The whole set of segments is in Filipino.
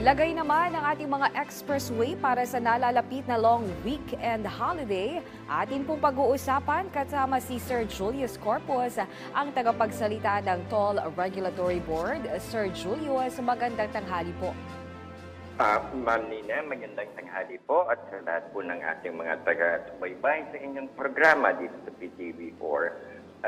Lagay naman ang ating mga expressway para sa nalalapit na long weekend holiday. Atin pong pag-uusapan kasama si Sir Julius Corpus, ang tagapagsalita ng Toll Regulatory Board. Sir Julius, magandang tanghali po. Ma'am Nina, magandang tanghali po at sa lahat po ng ating mga taga-subaybay sa inyong programa dito sa PTV4.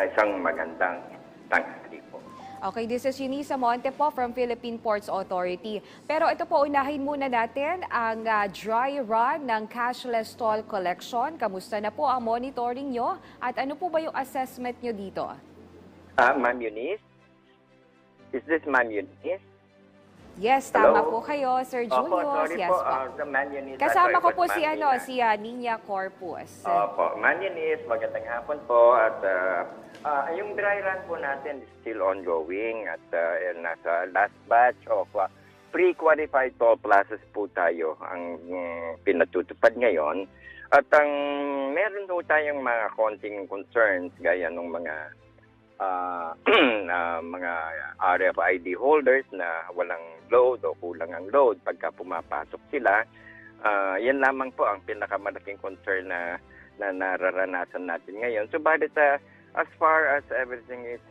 Isang magandang tanghali po. Okay, this is Eunice Monte po from Philippine Ports Authority. Pero ito po, unahin muna natin ang dry run ng cashless toll collection. Kamusta na po ang monitoring nyo at ano po ba yung assessment nyo dito? Ma'am Eunice? Is this Ma'am Eunice? Yes, tama po kayo, Sir Julius. Sorry yes po, po. Ma'am Eunice. Kasama ko po si, Nina. si Nina Corpus. Opo, Ma'am Eunice, magandang hapon po. At yung dry run po natin is still ongoing at nasa last batch of pre-qualified toll plazas po tayo ang pinatutupad ngayon. At ang meron po tayong mga konting concerns gaya ng mga mga RFID holders na walang load o kulang ang load pagka pumapasok sila. Yan lamang po ang pinakamalaking concern na nararanasan natin ngayon. Subalit as far as everything is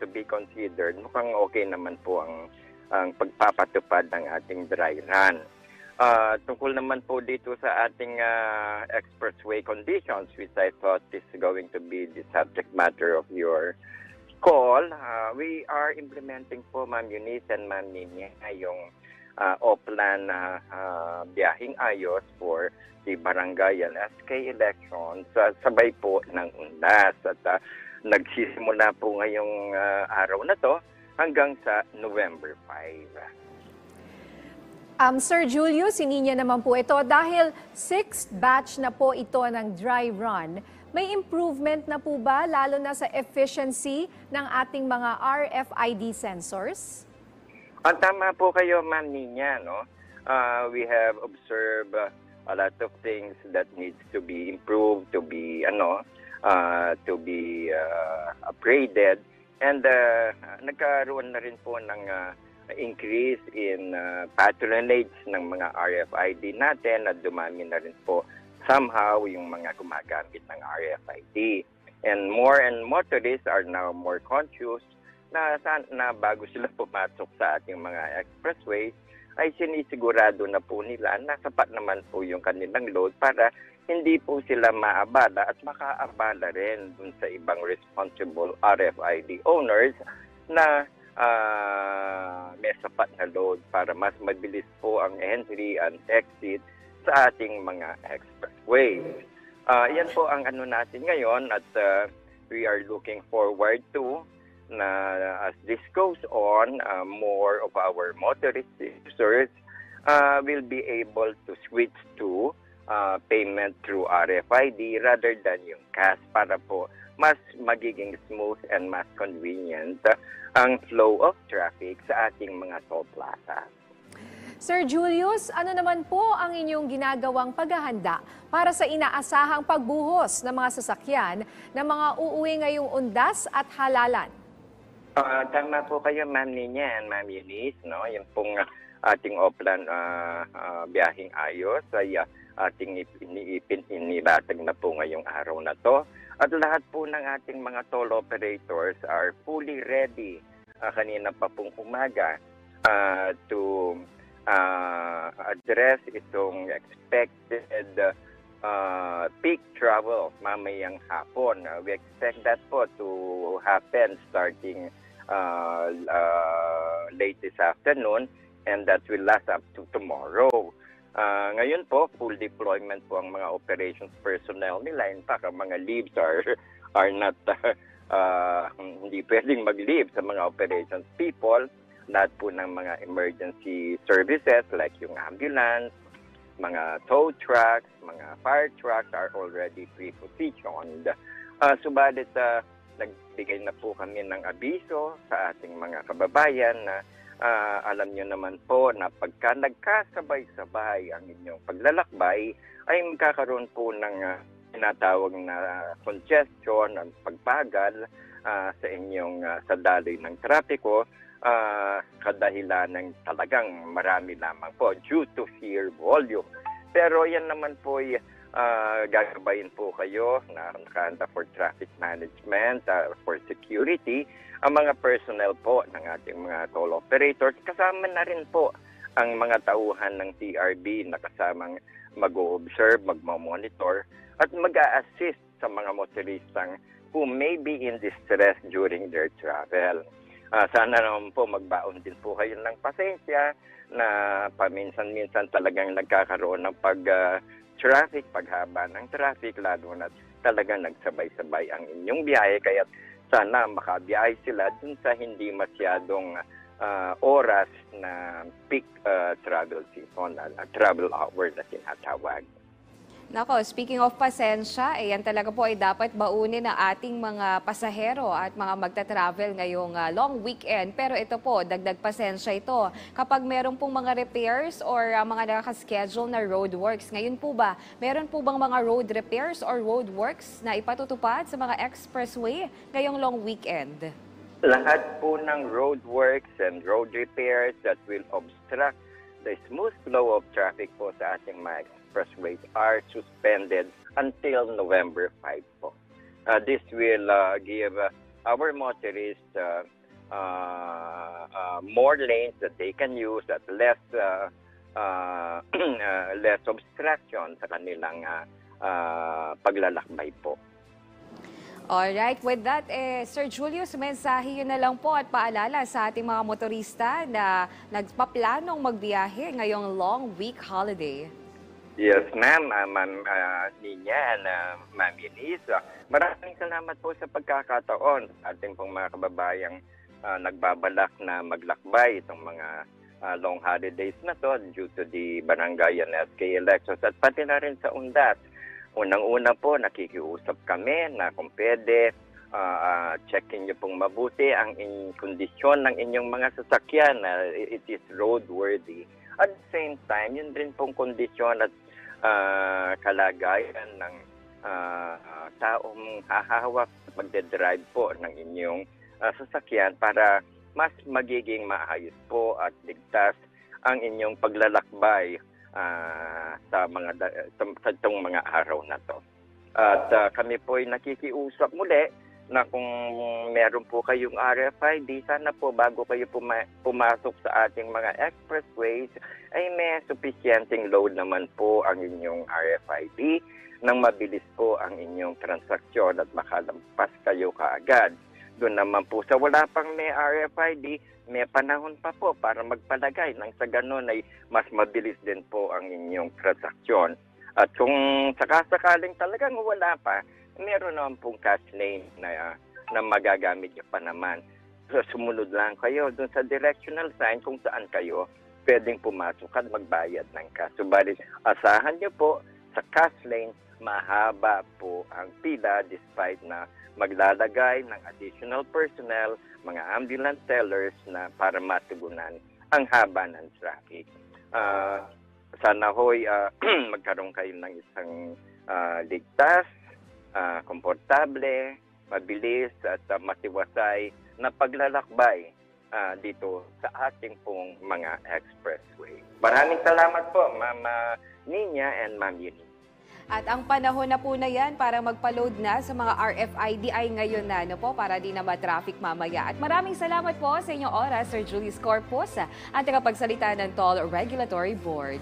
to be considered, mukhang okay naman po ang pagpapatupad ng ating dry run. Tungkol naman po dito sa ating expressway conditions, which I thought is going to be the subject matter of your call, we are implementing po, Ma'am Eunice and Ma'am Nina, yung O-Plan biyahing ayos for the barangay and SK elections sabay po ng undas. At nagsisimula po ngayong araw na to hanggang sa November 5. Sir Julius, sininya naman po ito. Dahil 6th batch na po ito ng dry run, may improvement na po ba lalo na sa efficiency ng ating mga RFID sensors? Tama po kayo, Ma'am Nina, no? We have observed a lot of things that needs to be improved, to be upgraded, and nagkaroon na rin po ng increase in patronage ng mga RFID natin at dumami na rin po somehow yung mga gumagamit ng RFID. And more motorists are now more conscious na bago sila pumasok sa ating mga expressways ay sinisigurado na po nila na sapat naman po yung kanilang load para hindi po sila maabala at makaabala rin dun sa ibang responsible RFID owners na may sapat na load para mas mabilis po ang entry and exit sa ating mga expressways. Yan po ang ano natin ngayon at we are looking forward to na as this goes on, more of our motorist users will be able to switch to payment through RFID rather than yung cash para po mas magiging smooth and mas convenient ang flow of traffic sa ating mga toll plaza. Sir Julius, ano naman po ang inyong ginagawang paghahanda para sa inaasahang pagbuhos ng mga sasakyan na mga uuwi ngayong undas at halalan? Tama po kayo, Ma'am Nina and Ma'am Eunice, no? Yung pong ating O-Plan biyahing ayos ay ating inilatag na po ngayong araw na to. At lahat po ng ating mga toll operators are fully ready kanina pa pong umaga to address itong expected peak travel mamayang hapon. We expect that po to happen starting late this afternoon and that will last up to tomorrow. Ngayon po, full deployment po ang mga operations personnel nila. In fact, ang mga leaves are not, hindi pwedeng mag-leave sa mga operations people. Lahat po ng mga emergency services like yung ambulance, mga tow trucks, mga fire trucks are already pre-positioned. Subalit, nagbigay na po kami ng abiso sa ating mga kababayan na alam nyo naman po na pagka nagkasabay-sabay ang inyong paglalakbay ay magkakaroon po ng tinatawag na congestion, ang pagbagal sa inyong sa daloy ng trapiko kadahilanan talagang marami lamang po due to sheer volume. Pero yan naman po gagabayin po kayo na nakahanda for traffic management, for security, ang mga personnel po ng ating mga toll operators. Kasama na rin po ang mga tauhan ng TRB na kasamang mag-o-observe, mag-monitor, at mag-a-assist sa mga motoristang who may be in distress during their travel. Sana naman po magbaon din po kayo ng pasensya na paminsan-minsan talagang nagkakaroon ng pag-traffic, paghaba ng traffic, lalo na talagang nagsabay-sabay ang inyong biyahe. Kaya sana makabiyahe sila dun sa hindi masyadong oras na peak travel season, travel hour na tinatawag. Nako, speaking of pasensya, yan talaga po ay dapat baunin ng ating mga pasahero at mga magta-travel ngayong long weekend. Pero ito po, dagdag pasensya ito. Kapag meron pong mga repairs or mga nakaschedule na roadworks, ngayon po ba, meron po bang mga road repairs or roadworks na ipatutupad sa mga expressway ngayong long weekend? Lahat po ng roadworks and road repairs that will obstruct the smooth flow of traffic po sa ating mga expressways are suspended until November 5 po. This will give our motorists more lanes that they can use at less less obstruction sa kanilang paglalakbay po. Alright, with that, Sir Julius, mensahe yun na lang po at paalala sa ating mga motorista na nagpaplanong magbiyahe ngayong long week holiday. Yes, ma'am. Ma'am Nina and Ma'am Eunice. Maraming salamat po sa pagkakataon. Ating pong mga kababayang nagbabalak na maglakbay itong mga long holidays na to due to the barangay and SK elections at pati na rin sa UNDAT. Unang-una po, nakikiusap kami na kung pwede, checkin niyo pong mabuti ang kondisyon ng inyong mga sasakyan na it is roadworthy. At the same time, yun rin pong kondisyon at kalagayan ng taong hahawak at magdadrive po ng inyong sasakyan para mas magiging maayos po at ligtas ang inyong paglalakbay sa itong mga araw na to. At kami po ay nakikiusap muli na kung meron po kayong RFID, sana po bago kayo pumasok sa ating mga expressways ay may sufficienting load naman po ang inyong RFID nang mabilis po ang inyong transaksyon at makalampas kayo kaagad. Doon naman po sa wala pang may RFID, may panahon pa po para magpalagay nang sa ganun ay mas mabilis din po ang inyong transaksyon. At kung sakasakaling talagang wala pa, meron naman pong cash lane na magagamit nyo pa naman. So, sumunod lang kayo dun sa directional sign kung saan kayo pwedeng pumasok at magbayad ng cash. Subalit, asahan nyo po sa cash lane, mahaba po ang pila despite na maglalagay ng additional personnel, mga ambulance tellers na para matugunan ang haba ng traffic. Sana ho'y magkaroon kayo ng isang ligtas, komportable, mabilis at matiwasay na paglalakbay dito sa ating pong mga expressway. Maraming salamat po, Ma'am Nina and Ma'am Eunice. At ang panahon na po na yan para magpa-load na sa mga RFID ay ngayon na po para di na ma-traffic mamaya. At maraming salamat po sa inyong oras, Sir Julius Corpus, ang tagapagsalita ng Toll Regulatory Board.